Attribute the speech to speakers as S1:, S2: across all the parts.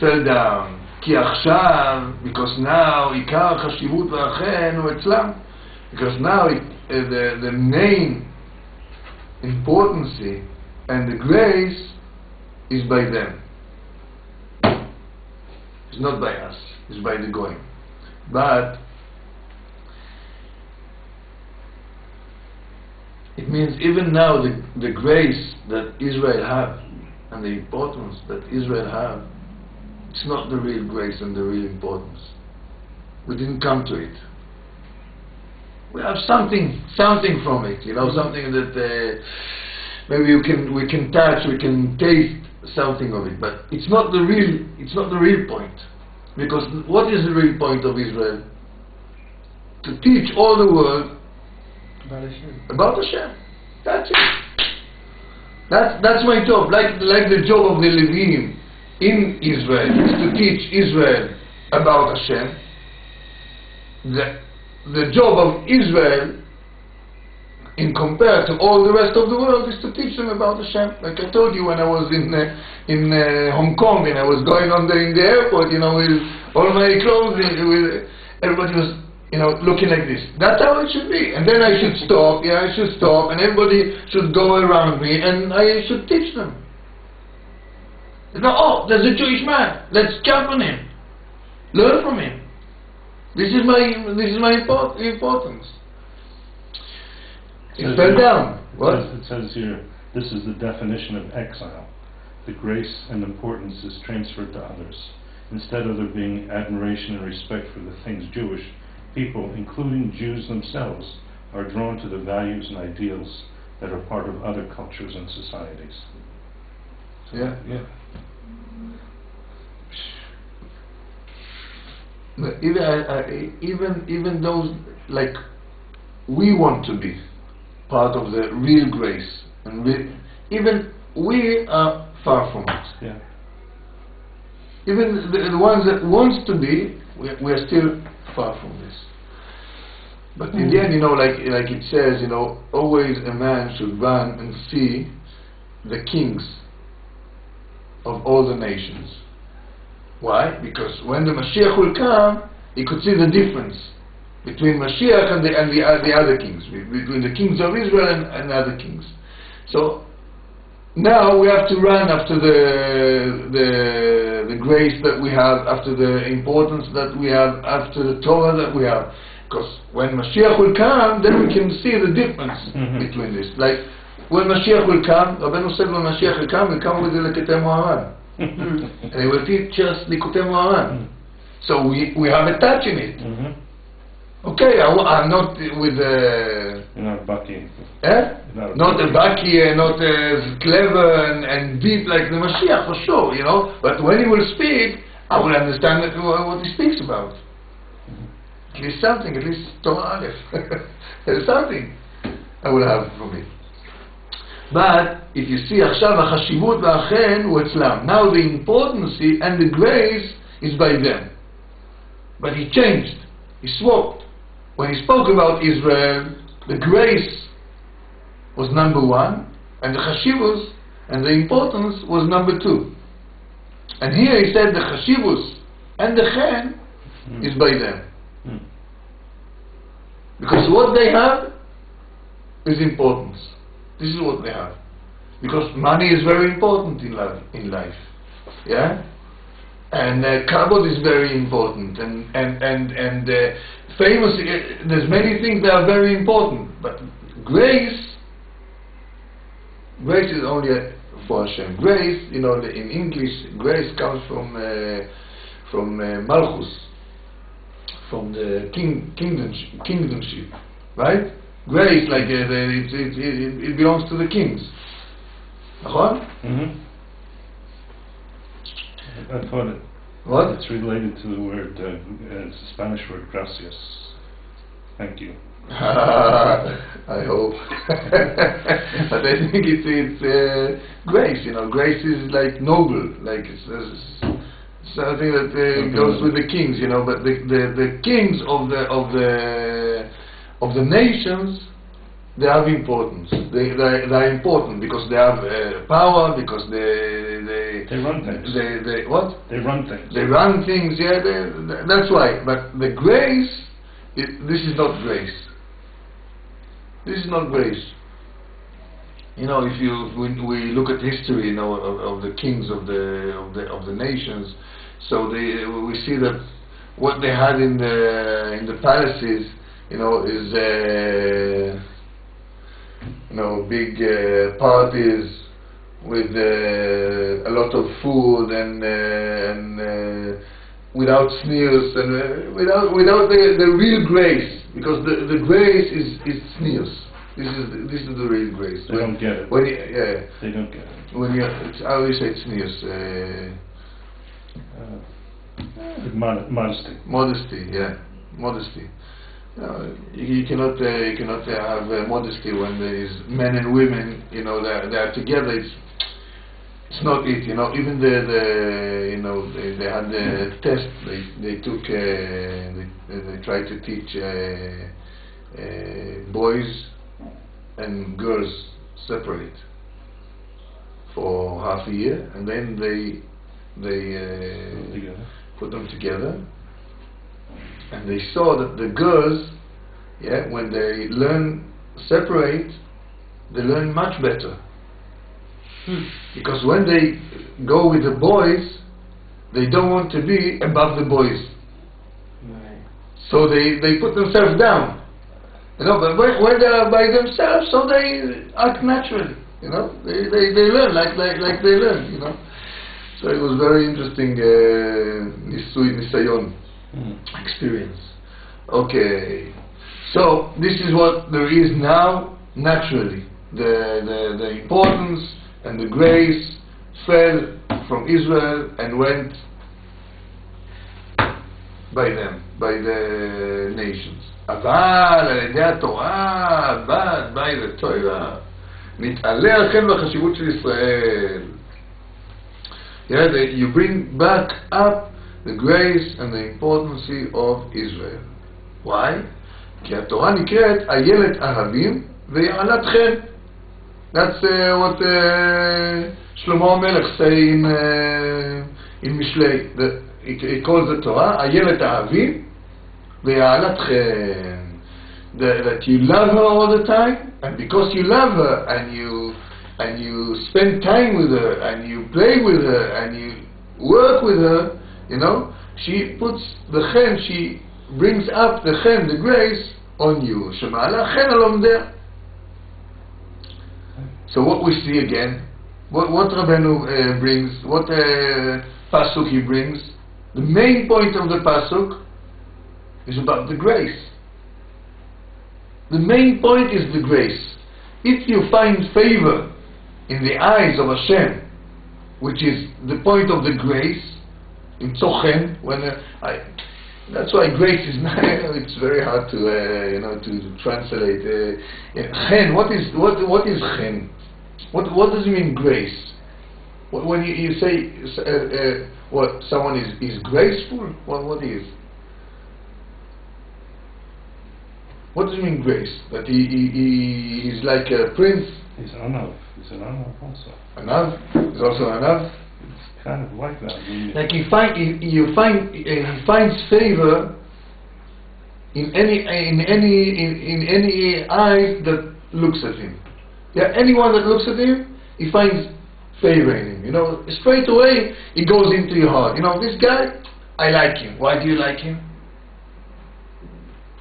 S1: fell down. כי עכשיו, because now, עיקר החשיבות והחן הוא אצלם. Because now the main importance and the grace is by them. It's not by us, it's by the goyim. But it means even now the grace that Israel have and the importance that Israel have, it's not the real grace and the real importance. We didn't come to it. We have something from it, you know, something that maybe we can touch, we can taste something of it, but it's not the real point. Because what is the real point of Israel? To teach all the world about Hashem. That's it. That's my job. Like the job of the Levim in Israel is to teach Israel about Hashem. The job of Israel, in compared to all the rest of the world, is to teach them about Hashem. Like I told you when I was in Hong Kong and I was going on in the airport, you know, with all my clothes, everybody was, you know, looking like this. That's how it should be. And then I should stop, I should stop, and everybody should go around me, and I should teach them. No, oh, there's a Jewish man. Let's jump on him. Learn from him. This is my importance. It fell down. What?
S2: It says here, this is the definition of exile. The grace and importance is transferred to others. Instead of there being admiration and respect for the things Jewish, people, including Jews themselves, are drawn to the values and ideals that are part of other cultures and societies. So
S1: yeah. Even those, like, we want to be part of the real grace, and even we are far from it.
S2: Yeah.
S1: Even the ones that wants to be, we are still far from this. But in the end, you know, like it says, you know, always a man should run and see the kings of all the nations. Why? Because when the Mashiach will come, he could see the difference between Mashiach and the other kings, between the kings of Israel and other kings. So now we have to run after the grace that we have, after the importance that we have, after the Torah that we have. Because when Mashiach will come, then we can see the difference between this. Like when Mashiach will come, Rabbeinu said when Mashiach will come with the Likutei Moharan. And he will teach us Likutei Moharan. So we have a touch in it. Okay, I'm not with the...
S2: You're not Baki.
S1: Not a Baki, not as clever and deep like the Mashiach, for sure, you know. But when he will speak, I will understand what he speaks about. At least something, at least Torah Alef. There's something I will have from it. But if you see עכשיו החשיבות והחן הוא אצלם. Now the importance and the grace is by them. But he changed. He swapped. When he spoke about Israel, the grace was number one, and the chashivus and the importance was number two. And here he said the chashivus and the chen is by them. Because what they have is importance. This is what they have. Because money is very important in life. Yeah? And kavod is very important. And famous, there's many things that are very important. But grace is only for Hashem. Grace, you know, in English, grace comes from Malchus, from the kingdomship, right? Grace, like it belongs to the kings.
S2: I thought it.
S1: What?
S2: It's related to the word, it's the Spanish word gracias. Thank you.
S1: I hope. But I think it's grace. You know, grace is like noble, like it's something that goes with the kings. You know, but the kings of the nations, they have importance. They are important because they have power, because they
S2: They run things.
S1: They what?
S2: They run things.
S1: They run things, yeah, that's why. But the grace, this is not grace. This is not grace. You know, when we look at history, you know, of the kings of the nations, so we see that what they had in the palaces, you know, is you know, big parties with a lot of food and without sneers and without the real grace, because the grace is sneers. This is the real grace.
S2: They don't get it.
S1: They
S2: don't get it.
S1: When how do you say it, sneers?
S2: Modesty.
S1: Modesty, yeah, modesty. You cannot have modesty when there is men and women. You know, they are together. It's not it. You know, even you know, they had the test. They took they tried to teach boys and girls separate for half a year, and then they put them together, and they saw that the girls, yeah, when they learn separate, they learn much better. Because when they go with the boys, they don't want to be above the boys. Right. So they put themselves down. You know, but when they are by themselves, so they act naturally. You know, they learn like they learn. You know, so it was very interesting nisayon experience. Okay, so this is what there is now naturally. The importance and the grace fell from Israel and went by them, by the nations. אבל על ידי התורה, by the Torah, מתעלה לכם בחשיבות של ישראל. Yeah, you bring back up the grace and the importance of Israel. Why? כי התורה נקראת איילת אהבים ויעלת חן. That's what Shlomo Melech say in Mishlei. He calls the Torah איילת אהבים ויעלת חן. That you love her all the time, and because you love her and you spend time with her and you play with her and you work with her, you know, she puts the chen, she brings up the chen, the grace on you. Shema'ala chen alomdeh. So what we see again, what Rabbeinu brings, what pasuk he brings, the main point of the pasuk is about the grace. The main point is the grace. If you find favor in the eyes of Hashem, which is the point of the grace, in Tzochen, when that's why grace is not, it's very hard to you know, to translate. Chen, what is chen? What does it mean, grace? When you say what someone is graceful, what is? What does it mean, grace? That he's like a prince?
S2: He's an anav. He's an anav also.
S1: Anav? He's also an anav?
S2: It's kind of like that.
S1: Like he finds favor in any eye that looks at him. Yeah, anyone that looks at him, he finds favor in him. You know, straight away it goes into your heart. You know, this guy, I like him. Why do you like him?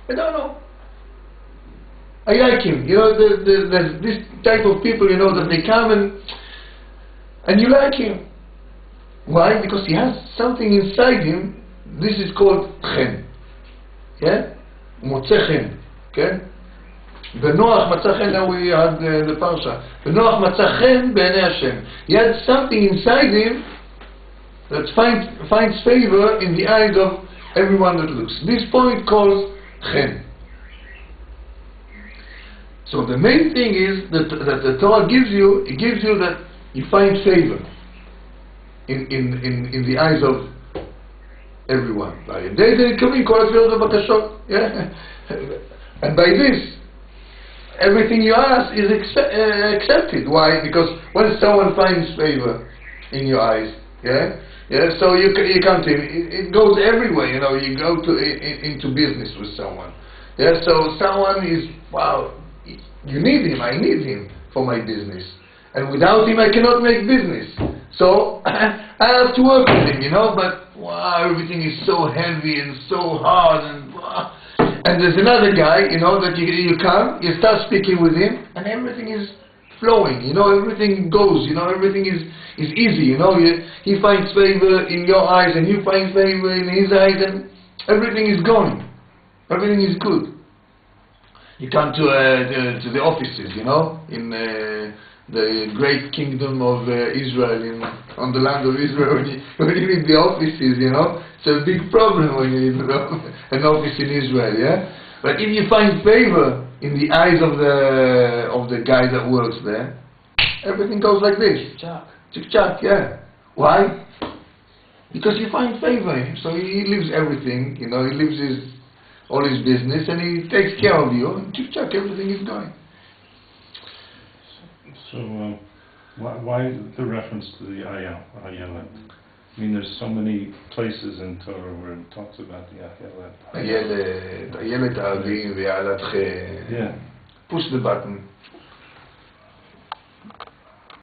S1: I don't know. I like him. You know, there's this type of people, you know, that they come and you like him. Why? Because he has something inside him. This is called chen. Yeah? Motze chen. Okay? Benoach matza chen, now we had the parsha. Benoach matza chen b'nei Hashem. He had something inside him that finds favor in the eyes of everyone that looks. This point calls chen. So the main thing is that the Torah gives you, it gives you that you find favor in the eyes of everyone. Yeah? And by this, everything you ask is accepted. Why? Because when someone finds favor in your eyes. Yeah, yeah. So you come to him. It goes everywhere. You know, you go to into business with someone. Yeah. So someone is, wow. You need him. I need him for my business. And without him, I cannot make business. So I have to work with him. You know. But wow, everything is so heavy and so hard and. Wow. And there's another guy, you know, that you come, you start speaking with him, and everything is flowing, you know, everything goes, you know, everything is easy, you know, he finds favor in your eyes, and you find favor in his eyes, and everything is going, everything is good. You come to the offices, you know, in the great kingdom of Israel, on the land of Israel, when you need the offices, you know, it's a big problem when you need an office in Israel, yeah? But if you find favor in the eyes of the guy that works there, everything goes like this. Chick-chack, yeah. Why? Because you find favor in him. So he leaves everything, you know, he leaves all his business, and he takes care of you, and chick-chack, everything is going.
S2: So, why the reference to the Ayelet? I mean, there's so many places in Torah where it talks about the Ayelet.
S1: Ayelet, Avim, Ve'alat Che.
S2: Yeah.
S1: Push the button.